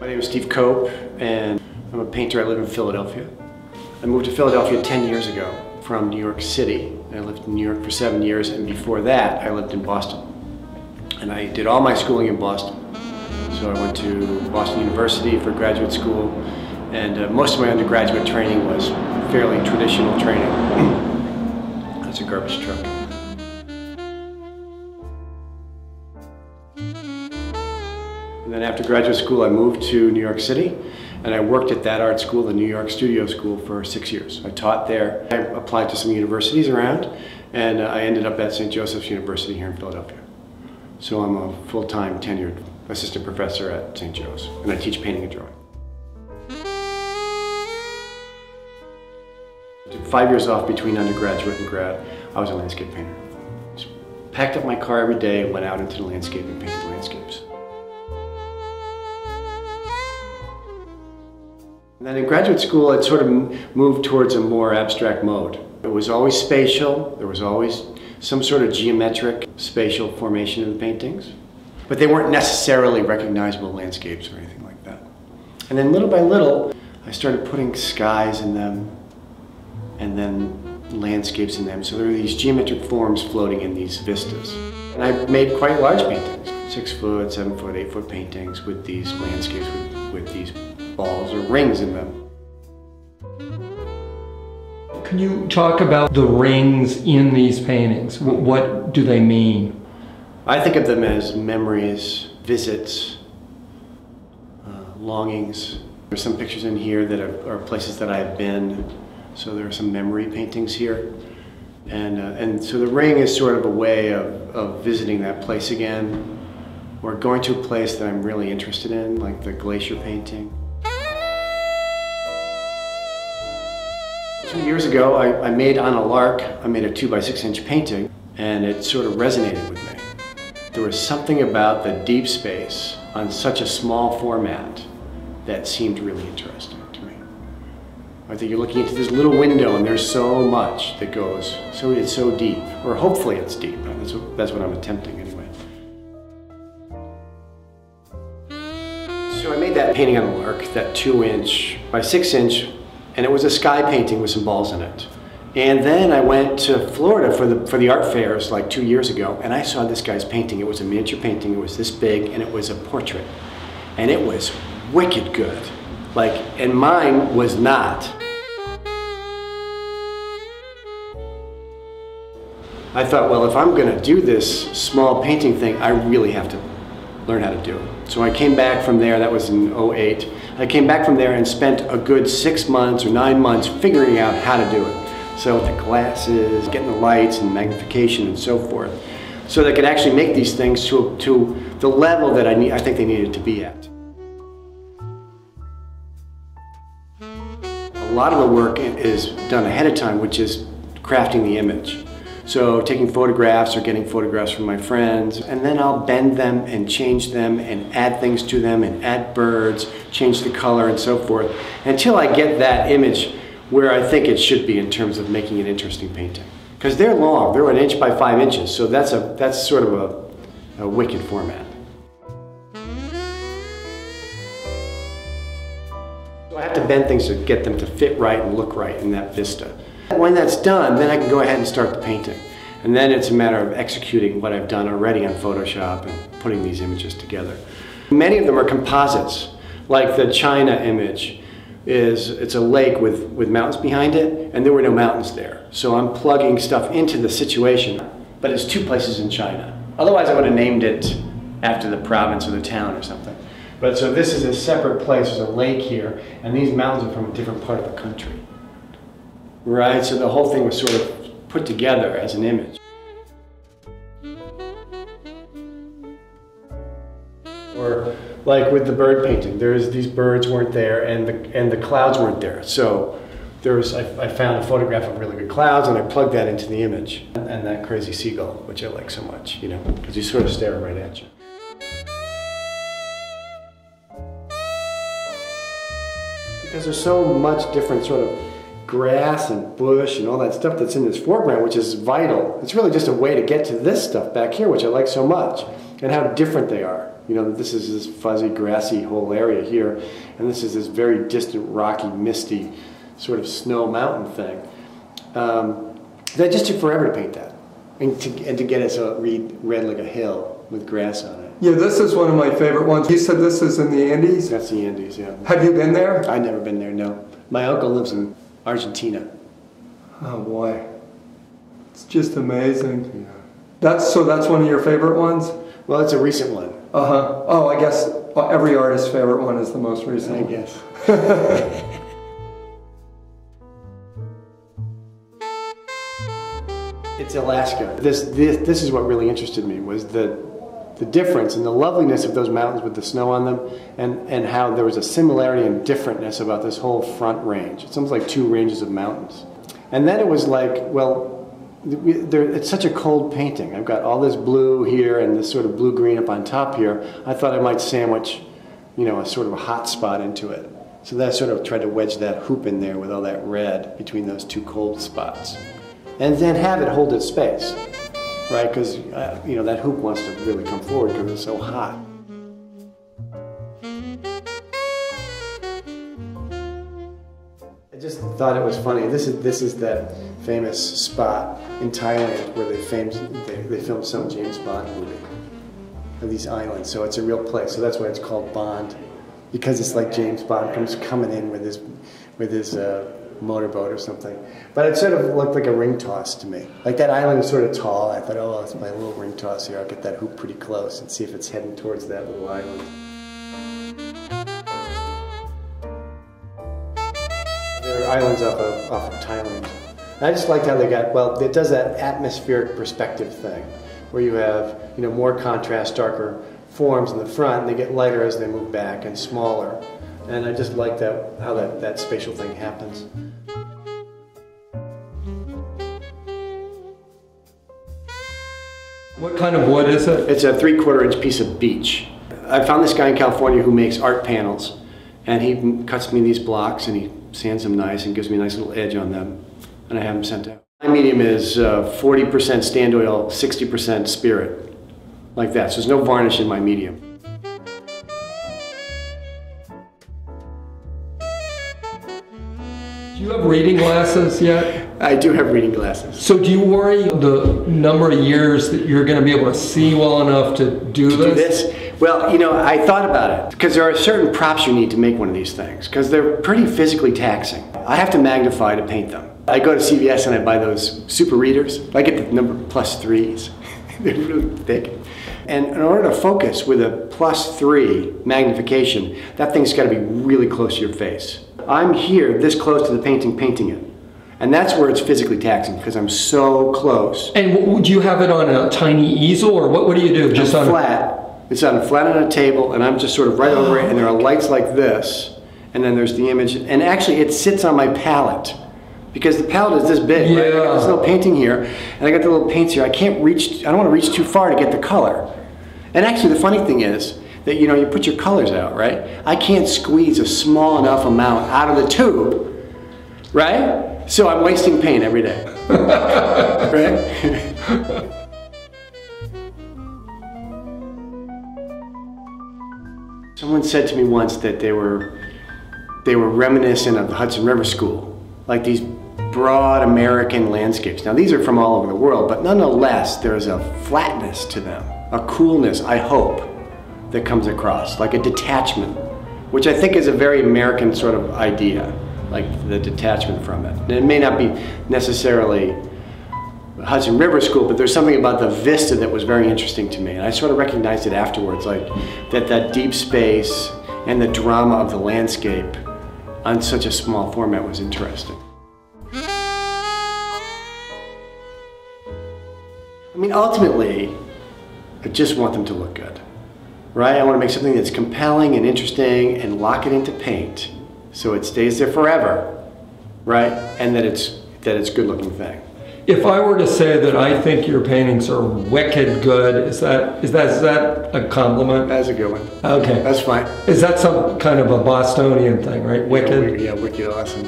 My name is Steve Cope, and I'm a painter. I live in Philadelphia. I moved to Philadelphia 10 years ago from New York City. I lived in New York for 7 years, and before that, I lived in Boston. And I did all my schooling in Boston. So I went to Boston University for graduate school, and most of my undergraduate training was fairly traditional training. That's a garbage truck. And then after graduate school, I moved to New York City, and I worked at that art school, the New York Studio School, for 6 years. I taught there. I applied to some universities around, and I ended up at St. Joseph's University here in Philadelphia. So I'm a full-time tenured assistant professor at St. Joe's, and I teach painting and drawing. I took 5 years off between undergraduate and grad. I was a landscape painter. Just packed up my car every day and went out into the landscape and painted landscapes. And then in graduate school, I'd sort of moved towards a more abstract mode. It was always spatial. There was always some sort of geometric spatial formation in the paintings. But they weren't necessarily recognizable landscapes or anything like that. And then little by little, I started putting skies in them and then landscapes in them. So there were these geometric forms floating in these vistas. And I made quite large paintings, 6 foot, 7 foot, 8 foot paintings with these landscapes with these balls or rings in them. Can you talk about the rings in these paintings? What do they mean? I think of them as memories, visits, longings. There's some pictures in here that are places that I've been, so there are some memory paintings here. And so the ring is sort of a way of visiting that place again, or going to a place that I'm really interested in, like the glacier painting. 2 years ago, I made on a lark, I made a 2 by 6 inch painting, and it sort of resonated with me. There was something about the deep space on such a small format that seemed really interesting to me. I think you're looking into this little window and there's so much that goes, so it's so deep, or hopefully it's deep. That's what I'm attempting anyway. So I made that painting on a lark, that 2 inch by 6 inch, and it was a sky painting with some balls in it. And then I went to Florida for the art fairs like 2 years ago, and I saw this guy's painting. It was a miniature painting, it was this big, and it was a portrait. And it was wicked good. And mine was not. I thought, well, if I'm gonna do this small painting thing, I really have to learn how to do it. So I came back from there, that was in '08. I came back from there and spent a good 6 months or 9 months figuring out how to do it. So with the glasses, getting the lights and magnification and so forth, so that I could actually make these things to the level that I think they needed to be at. A lot of the work is done ahead of time, which is crafting the image. So taking photographs or getting photographs from my friends, and then I'll bend them and change them and add things to them and add birds, change the color and so forth, until I get that image where I think it should be in terms of making an interesting painting. Because they're long, they're 1 inch by 5 inches, so that's sort of a wicked format. So I have to bend things to get them to fit right and look right in that vista. When that's done, then I can go ahead and start the painting. And then it's a matter of executing what I've done already on Photoshop and putting these images together. Many of them are composites, like the China image. It's a lake with mountains behind it, and there were no mountains there. So I'm plugging stuff into the situation, but it's 2 places in China. Otherwise I would have named it after the province or the town or something. But so this is a separate place, there's a lake here, and these mountains are from a different part of the country. Right, so the whole thing was sort of put together as an image. Or like with the bird painting, these birds weren't there and the clouds weren't there. So I found a photograph of really good clouds and I plugged that into the image. And that crazy seagull, which I like so much, you know, because you sort of stare right at you. Because there's so much different sort of grass and bush and all that stuff that's in this foreground, which is vital. It's really just a way to get to this stuff back here, which I like so much, and how different they are. You know, this is this fuzzy, grassy whole area here, and this is this very distant, rocky, misty, sort of snow mountain thing. That just took forever to paint that, and to get it so it read like a hill with grass on it. Yeah, this is one of my favorite ones. You said this is in the Andes? That's the Andes, yeah. Have you been there? I've never been there, no. My uncle lives in Argentina. Oh boy, it's just amazing. Yeah. So that's one of your favorite ones? Well, it's a recent one. Uh-huh. Oh, I guess every artist's favorite one is the most recent. I guess. It's Alaska. This is what really interested me, was the difference and the loveliness of those mountains with the snow on them, and how there was a similarity and differentness about this whole front range. It's almost like two ranges of mountains. And then it was like, well, it's such a cold painting. I've got all this blue here and this sort of blue-green up on top here. I thought I might sandwich, you know, a sort of a hot spot into it. So that sort of tried to wedge that hoop in there with all that red between those two cold spots. And then have it hold its space, right? Because, you know, that hoop wants to really come forward because it's so hot. I just thought it was funny. This is that famous spot in Thailand where they filmed some James Bond movie of these islands. So it's a real place. So that's why it's called Bond, because it's like James Bond comes coming in with his motorboat or something. But it sort of looked like a ring toss to me. Like that island is sort of tall. I thought, oh, it's my little ring toss here. I'll get that hoop pretty close and see if it's heading towards that little island. There are islands off of Thailand. I just liked how they got, well, it does that atmospheric perspective thing, where you have, you know, more contrast, darker forms in the front, and they get lighter as they move back and smaller. And I just like that, how that spatial thing happens. What kind of wood is it? It's a 3/4 inch piece of beech. I found this guy in California who makes art panels, and he cuts me these blocks and he sands them nice and gives me a nice little edge on them, and I have them sent out. My medium is 40% stand oil, 60% spirit, like that. So there's no varnish in my medium. Do you have reading glasses yet? I do have reading glasses. So do you worry the number of years that you're going to be able to see well enough to do this? Well, you know, I thought about it, because there are certain props you need to make one of these things, because they're pretty physically taxing. I have to magnify to paint them. I go to CVS and I buy those super readers. I get the number +3s. They're really thick. And in order to focus with a +3 magnification, that thing's got to be really close to your face. I'm here this close to the painting it. And that's where it's physically taxing, because I'm so close. And would you have it on a tiny easel, or what do you do? Just on flat. It's on flat on a table, and I'm just sort of right over it, and there are lights like this, and then there's the image. And actually, it sits on my palette, because the palette is this big, right? I got this little painting here, and I got the little paints here. I don't want to reach too far to get the color. And actually, the funny thing is that, you know, you put your colors out, right? I can't squeeze a small enough amount out of the tube, right? So I'm wasting paint every day, right? Someone said to me once that they were reminiscent of the Hudson River School, like these broad American landscapes. Now these are from all over the world, but nonetheless there's a flatness to them, a coolness, I hope, that comes across, like a detachment, which I think is a very American sort of idea, like the detachment from it. And it may not be necessarily Hudson River School, but there's something about the vista that was very interesting to me. And I sort of recognized it afterwards, like that deep space and the drama of the landscape on such a small format was interesting. I mean, ultimately, I just want them to look good, right? I want to make something that's compelling and interesting and lock it into paint so it stays there forever, right? And that it's a good-looking thing. If I were to say that I think your paintings are wicked good, is that a compliment? That's a good one. Okay. That's fine. Is that some kind of a Bostonian thing, right? Wicked? Yeah, wicked awesome.